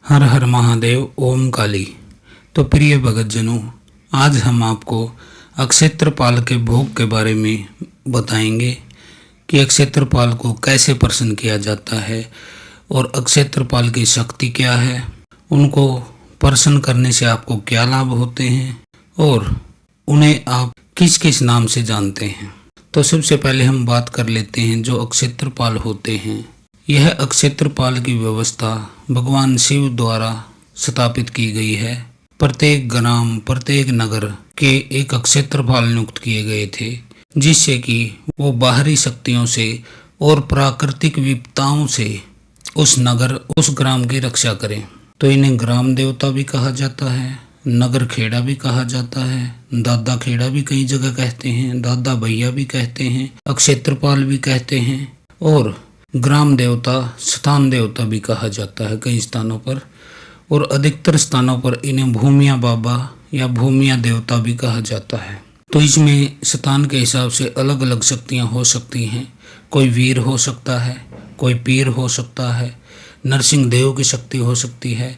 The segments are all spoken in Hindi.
हर हर महादेव ओम काली। तो प्रिय भगतजनों, आज हम आपको अक्षेत्रपाल के भोग के बारे में बताएंगे कि अक्षेत्रपाल को कैसे प्रसन्न किया जाता है और अक्षेत्रपाल की शक्ति क्या है, उनको प्रसन्न करने से आपको क्या लाभ होते हैं और उन्हें आप किस किस नाम से जानते हैं। तो सबसे पहले हम बात कर लेते हैं जो अक्षेत्रपाल होते हैं। यह अक्षेत्रपाल की व्यवस्था भगवान शिव द्वारा स्थापित की गई है। प्रत्येक ग्राम, प्रत्येक नगर के एक अक्षेत्रपाल नियुक्त किए गए थे, जिससे कि वो बाहरी शक्तियों से और प्राकृतिक विपदाओं से उस नगर, उस ग्राम की रक्षा करें। तो इन्हें ग्राम देवता भी कहा जाता है, नगर खेड़ा भी कहा जाता है, दादा खेड़ा भी कई जगह कहते हैं, दादा भैया भी कहते हैं, अक्षेत्रपाल भी कहते हैं और ग्राम देवता, स्थान देवता भी कहा जाता है कई स्थानों पर। और अधिकतर स्थानों पर इन्हें भूमिया बाबा या भूमिया देवता भी कहा जाता है। तो इसमें स्थान के हिसाब से अलग अलग शक्तियां हो सकती हैं। कोई वीर हो सकता है, कोई पीर हो सकता है, नरसिंह देव की शक्ति हो सकती है,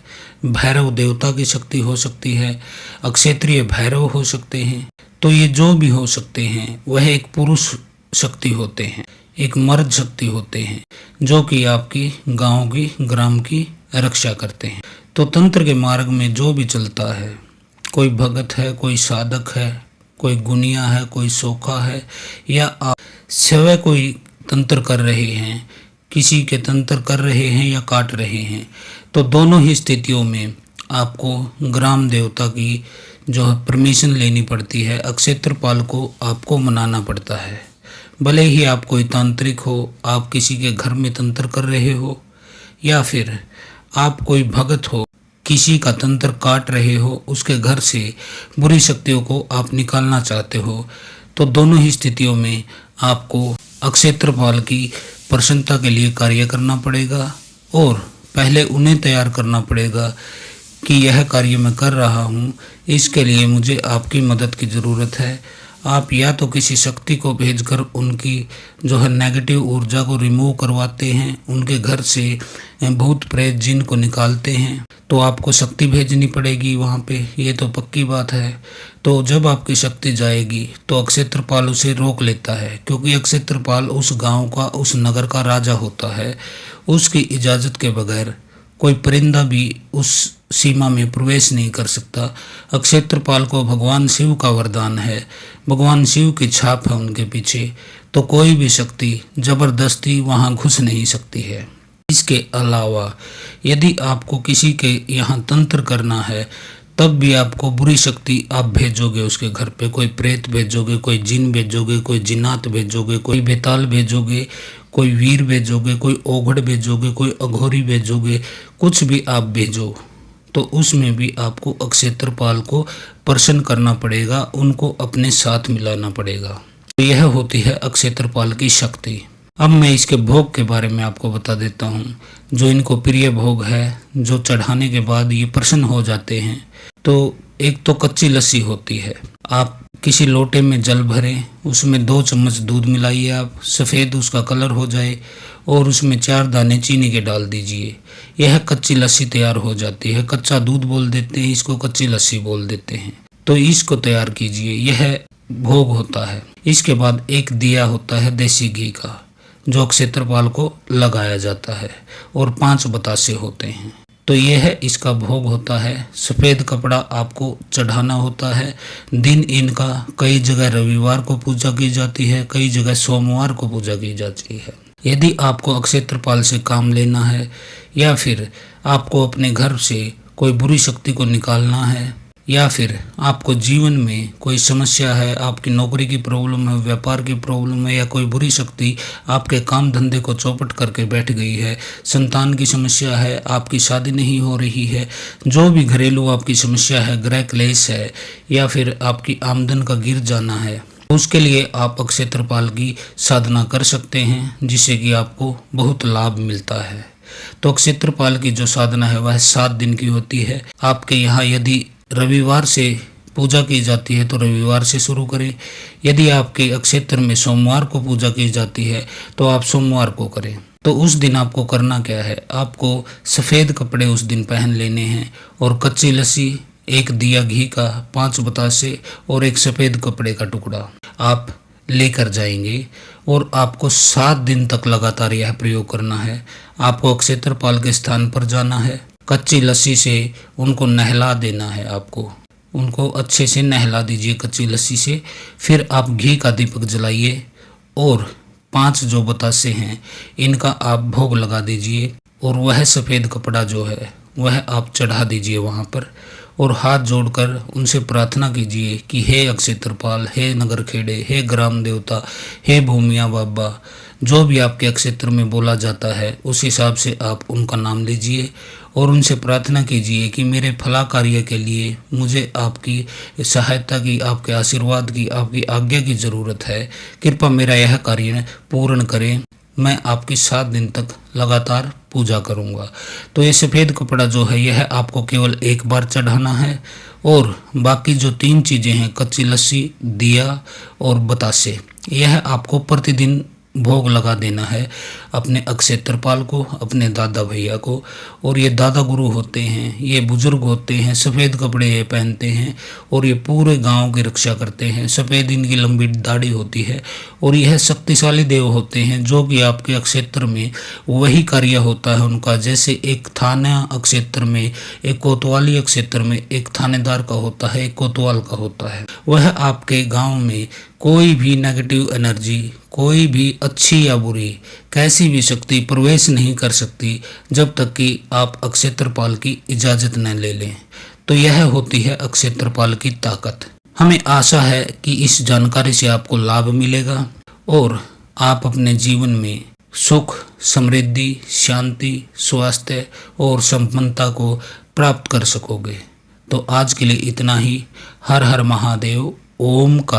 भैरव देवता की शक्ति हो सकती है, अक्षेत्रीय भैरव हो सकते हैं। तो ये जो भी हो सकते हैं वह एक पुरुष शक्ति होते हैं, एक मर्द शक्ति होते हैं, जो कि आपकी गांव की, ग्राम की रक्षा करते हैं। तो तंत्र के मार्ग में जो भी चलता है, कोई भगत है, कोई साधक है, कोई गुनिया है, कोई सोखा है, या आप स्वयं कोई तंत्र कर रहे हैं, किसी के तंत्र कर रहे हैं या काट रहे हैं, तो दोनों ही स्थितियों में आपको ग्राम देवता की जो है परमिशन लेनी पड़ती है। अक्षेत्रपाल को आपको मनाना पड़ता है। भले ही आप कोई तांत्रिक हो, आप किसी के घर में तंत्र कर रहे हो, या फिर आप कोई भगत हो, किसी का तंत्र काट रहे हो, उसके घर से बुरी शक्तियों को आप निकालना चाहते हो, तो दोनों ही स्थितियों में आपको अक्षेत्रपाल की प्रसन्नता के लिए कार्य करना पड़ेगा और पहले उन्हें तैयार करना पड़ेगा कि यह कार्य मैं कर रहा हूँ, इसके लिए मुझे आपकी मदद की ज़रूरत है। आप या तो किसी शक्ति को भेजकर उनकी जो है नेगेटिव ऊर्जा को रिमूव करवाते हैं, उनके घर से भूत प्रेत जिन को निकालते हैं, तो आपको शक्ति भेजनी पड़ेगी वहाँ पे, ये तो पक्की बात है। तो जब आपकी शक्ति जाएगी तो अक्षेत्रपाल उसे रोक लेता है, क्योंकि अक्षेत्रपाल उस गांव का, उस नगर का राजा होता है। उसकी इजाज़त के बगैर कोई परिंदा भी उस सीमा में प्रवेश नहीं कर सकता। अक्षेत्रपाल को भगवान शिव का वरदान है, भगवान शिव की छाप है उनके पीछे, तो कोई भी शक्ति जबरदस्ती वहां घुस नहीं सकती है। इसके अलावा यदि आपको किसी के यहाँ तंत्र करना है, तब भी आपको बुरी शक्ति आप भेजोगे उसके घर पे, कोई प्रेत भेजोगे, कोई जिन भेजोगे, कोई जिन्नात भेजोगे, कोई बेताल भेजोगे, कोई वीर भेजोगे, कोई ओघड़ भेजोगे, कोई अघोरी भेजोगे, कुछ भी आप भेजो, तो उसमें भी आपको अक्षेत्रपाल को प्रसन्न करना पड़ेगा, उनको अपने साथ मिलाना पड़ेगा। तो यह होती है अक्षेत्रपाल की शक्ति। अब मैं इसके भोग के बारे में आपको बता देता हूँ। जो इनको प्रिय भोग है, जो चढ़ाने के बाद ये प्रसन्न हो जाते हैं, तो एक तो कच्ची लस्सी होती है। आप किसी लोटे में जल भरें, उसमें 2 चम्मच दूध मिलाइए, आप सफ़ेद उसका कलर हो जाए, और उसमें 4 दाने चीनी के डाल दीजिए। यह कच्ची लस्सी तैयार हो जाती है। कच्चा दूध बोल देते हैं इसको, कच्ची लस्सी बोल देते हैं। तो इसको तैयार कीजिए, यह भोग होता है। इसके बाद एक दिया होता है देसी घी का, जो अक्षेत्रपाल को लगाया जाता है, और 5 बतासे होते हैं। तो यह इसका भोग होता है। सफ़ेद कपड़ा आपको चढ़ाना होता है। दिन इनका कई जगह रविवार को पूजा की जाती है, कई जगह सोमवार को पूजा की जाती है। यदि आपको अक्षेत्रपाल से काम लेना है, या फिर आपको अपने घर से कोई बुरी शक्ति को निकालना है, या फिर आपको जीवन में कोई समस्या है, आपकी नौकरी की प्रॉब्लम है, व्यापार की प्रॉब्लम है, या कोई बुरी शक्ति आपके काम धंधे को चौपट करके बैठ गई है, संतान की समस्या है, आपकी शादी नहीं हो रही है, जो भी घरेलू आपकी समस्या है, गृह क्लेश है, या फिर आपकी आमदन का गिर जाना है, उसके लिए आप अक्षेत्रपाल की साधना कर सकते हैं, जिससे कि आपको बहुत लाभ मिलता है। तो अक्षेत्रपाल की जो साधना है वह 7 दिन की होती है। आपके यहाँ यदि रविवार से पूजा की जाती है तो रविवार से शुरू करें। यदि आपके क्षेत्र में सोमवार को पूजा की जाती है तो आप सोमवार को करें। तो उस दिन आपको करना क्या है, आपको सफ़ेद कपड़े उस दिन पहन लेने हैं और कच्ची लस्सी, एक दिया घी का, 5 बतासे और एक सफ़ेद कपड़े का टुकड़ा आप लेकर जाएंगे और आपको 7 दिन तक लगातार यह प्रयोग करना है। आपको अक्षय तृपाल के स्थान पर जाना है, कच्ची लस्सी से उनको नहला देना है, आपको उनको अच्छे से नहला दीजिए कच्ची लस्सी से। फिर आप घी का दीपक जलाइए और 5 जो बतासे हैं इनका आप भोग लगा दीजिए और वह सफ़ेद कपड़ा जो है वह आप चढ़ा दीजिए वहाँ पर और हाथ जोड़कर उनसे प्रार्थना कीजिए कि हे अक्षय तृपाल, हे नगर खेड़े, हे ग्राम देवता, हे भूमिया बाबा, जो भी आपके अक्षेत्र में बोला जाता है उस हिसाब से आप उनका नाम लीजिए और उनसे प्रार्थना कीजिए कि मेरे फला कार्य के लिए मुझे आपकी सहायता की, आपके आशीर्वाद की, आपकी आज्ञा की ज़रूरत है। कृपा मेरा यह कार्य पूर्ण करें, मैं आपकी 7 दिन तक लगातार पूजा करूंगा। तो ये सफ़ेद कपड़ा जो है यह आपको केवल एक बार चढ़ाना है और बाकी जो 3 चीज़ें हैं, कच्ची लस्सी, दिया और बतासे, यह आपको प्रतिदिन भोग लगा देना है अपने अक्षय तृपाल को, अपने दादा भैया को। और ये दादा गुरु होते हैं, ये बुजुर्ग होते हैं, सफ़ेद कपड़े ये पहनते हैं और ये पूरे गांव की रक्षा करते हैं। सफ़ेद इनकी लंबी दाढ़ी होती है और यह शक्तिशाली देव होते हैं जो कि आपके अक्षेत्र में वही कार्य होता है उनका, जैसे एक थाना अक्षेत्र में, एक कोतवाली अक्षेत्र में एक थानेदार का होता है, एक कोतवाल का होता है। वह आपके गाँव में कोई भी नेगेटिव एनर्जी, कोई भी अच्छी या बुरी कैसी भी शक्ति प्रवेश नहीं कर सकती जब तक कि आप अक्षय तृपाल की इजाज़त न ले लें। तो यह होती है अक्षय तृपाल की ताकत। हमें आशा है कि इस जानकारी से आपको लाभ मिलेगा और आप अपने जीवन में सुख, समृद्धि, शांति, स्वास्थ्य और संपन्नता को प्राप्त कर सकोगे। तो आज के लिए इतना ही। हर हर महादेव। ओम का